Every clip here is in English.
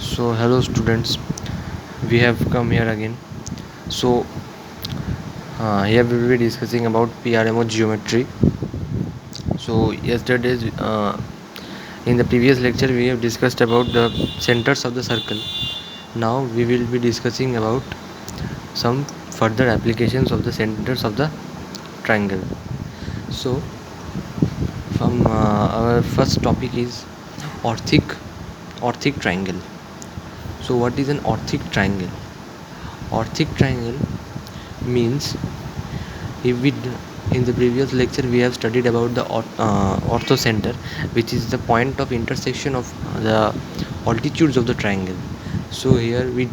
So hello students, we have come here again. So here we will be discussing about PRMO geometry. So yesterday's in the previous lecture we have discussed about the centers of the circle. Now we will be discussing about some further applications of the centers of the triangle. So from our first topic is orthic triangle. So what is an orthic triangle? Orthic triangle means, if we in the previous lecture we have studied about the orthocenter, which is the point of intersection of the altitudes of the triangle. So here we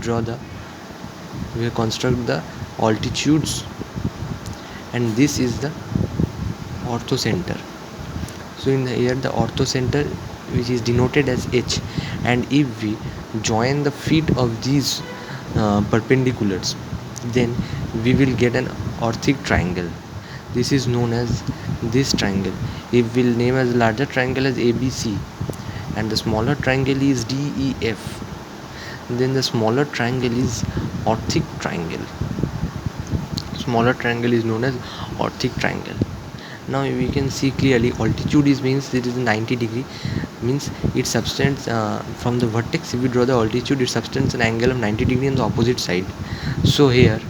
construct the altitudes, and this is the orthocenter. So in the here the orthocenter, which is denoted as H, and if we join the feet of these perpendiculars, then we will get an orthic triangle. This is known as this triangle. If we'll name as larger triangle as ABC and the smaller triangle is DEF, then the smaller triangle is orthic triangle. Smaller triangle is known as orthic triangle. Now we can see clearly altitude is means it is 90 degree, means it subtends from the vertex. If we draw the altitude, it subtends an angle of 90 degree on the opposite side. So here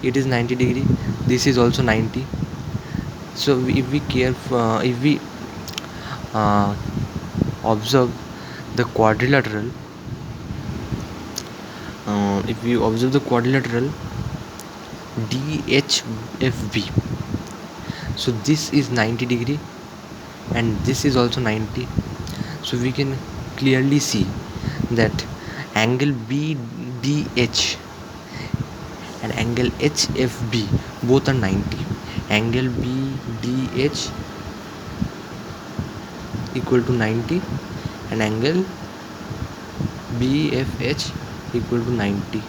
it is 90 degree, this is also 90. So if we uh, observe the quadrilateral, if we observe the quadrilateral DHFB, so this is 90 degree and this is also 90. So we can clearly see that angle BDH and angle HFB both are 90. Angle BDH equal to 90 and angle BFH equal to 90.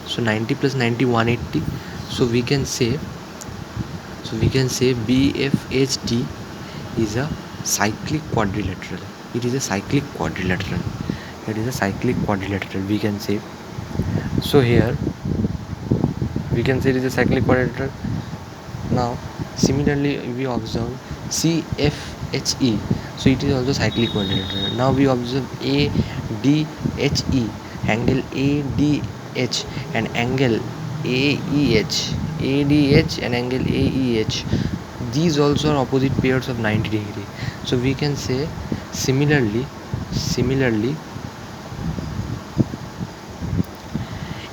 So 90 plus 90, 180. So we can say BFHD is a cyclic quadrilateral. It is a cyclic quadrilateral. We can say. So here we can say it is a cyclic quadrilateral. Now similarly we observe CFHE, so it is also cyclic quadrilateral. Now we observe ADHE, angle ADH and angle ADH and angle AEH. These also are opposite pairs of 90 degree. So we can say similarly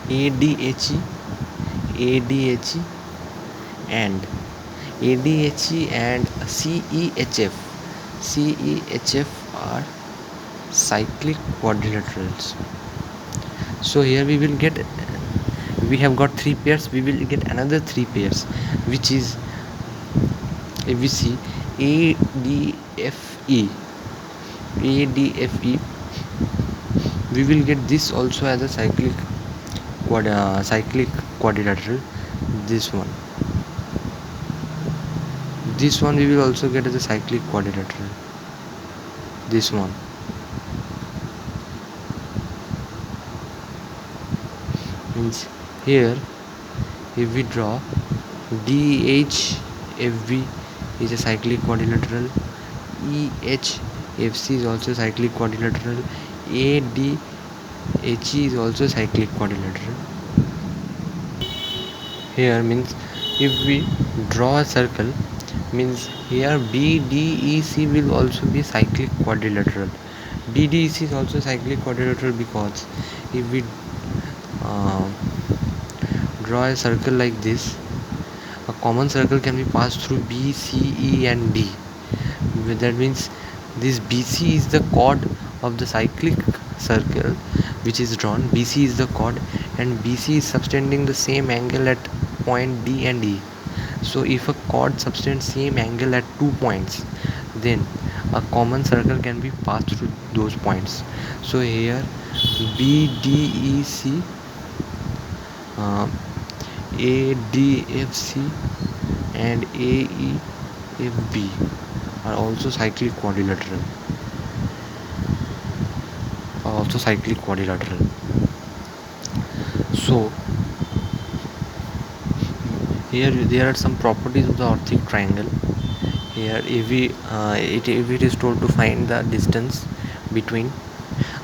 ADHE and CEHF are cyclic quadrilaterals. So here we have got 3 pairs, we will get another 3 pairs, which is, if we see ADFE, we will get this also as a cyclic quadrilateral. This one we will also get as a cyclic quadrilateral. This one means, here if we draw DHFB is a cyclic quadrilateral, EHFC is also cyclic quadrilateral, ADHE is also cyclic quadrilateral. Here means, if we draw a circle, means here BDEC will also be cyclic quadrilateral. BDEC is also cyclic quadrilateral because if we draw a circle like this, a common circle can be passed through B, C, E and D. That means this BC is the chord of the cyclic circle which is drawn. BC is the chord and BC is subtending the same angle at point D and E. So if a chord subtends same angle at 2 points, then a common circle can be passed through those points. So here BDEC, ADFC and AEFB are also cyclic quadrilateral. orthocyclic quadrilateral. So here there are some properties of the orthic triangle. Here if it is told to find the distance between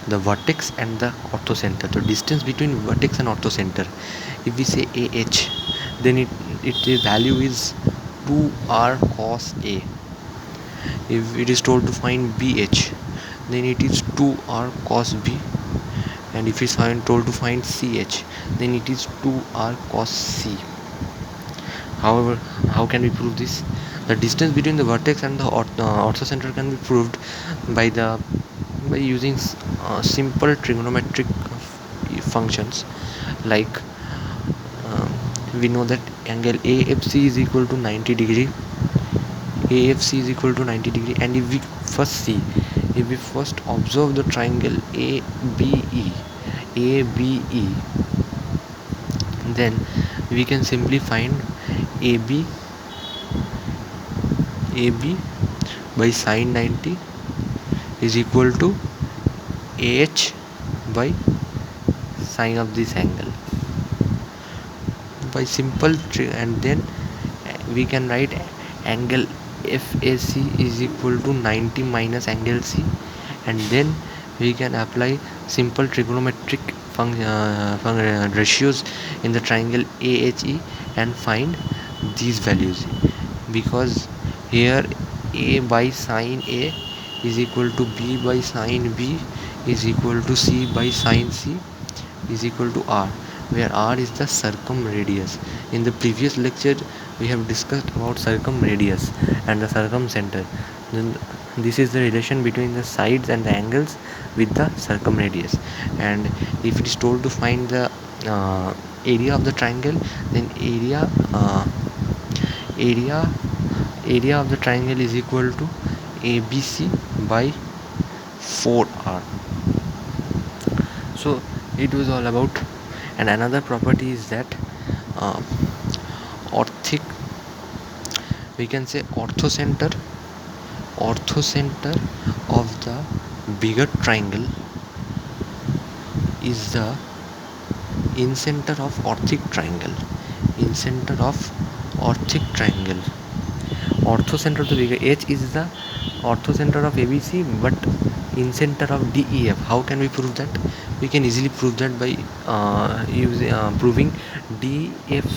the vertex and the orthocenter, the distance between vertex and orthocenter, if we say AH, then its value is 2r cos A. If it is told to find BH, then it is 2r cos B. And if it is told to find CH, then it is 2r cos C. However, how can we prove this? The distance between the vertex and the orthocenter can be proved by using simple trigonometric functions. Like we know that angle AFC is equal to 90 degree. AFC is equal to 90 degree, and if we first observe the triangle ABE, then we can simply find AB by sine 90 is equal to AH by sine of this angle. By simple and then we can write angle FAC is equal to 90 minus angle C, and then we can apply simple trigonometric ratios in the triangle AHE and find these values, because here A by sine A is equal to B by sine B is equal to C by sine C is equal to R, where R is the circumradius. In the previous lecture we have discussed about circumradius and the circumcenter. Then this is the relation between the sides and the angles with the circumradius. And if it is told to find the area of the triangle, then area of the triangle is equal to ABC by 4R. So it was all about. And another property is that orthic, we can say orthocenter of the bigger triangle is the incenter of orthic triangle. Orthocenter of the bigger H is the orthocenter of ABC, but incenter of DEF. How can we prove that? We can easily prove that by proving DF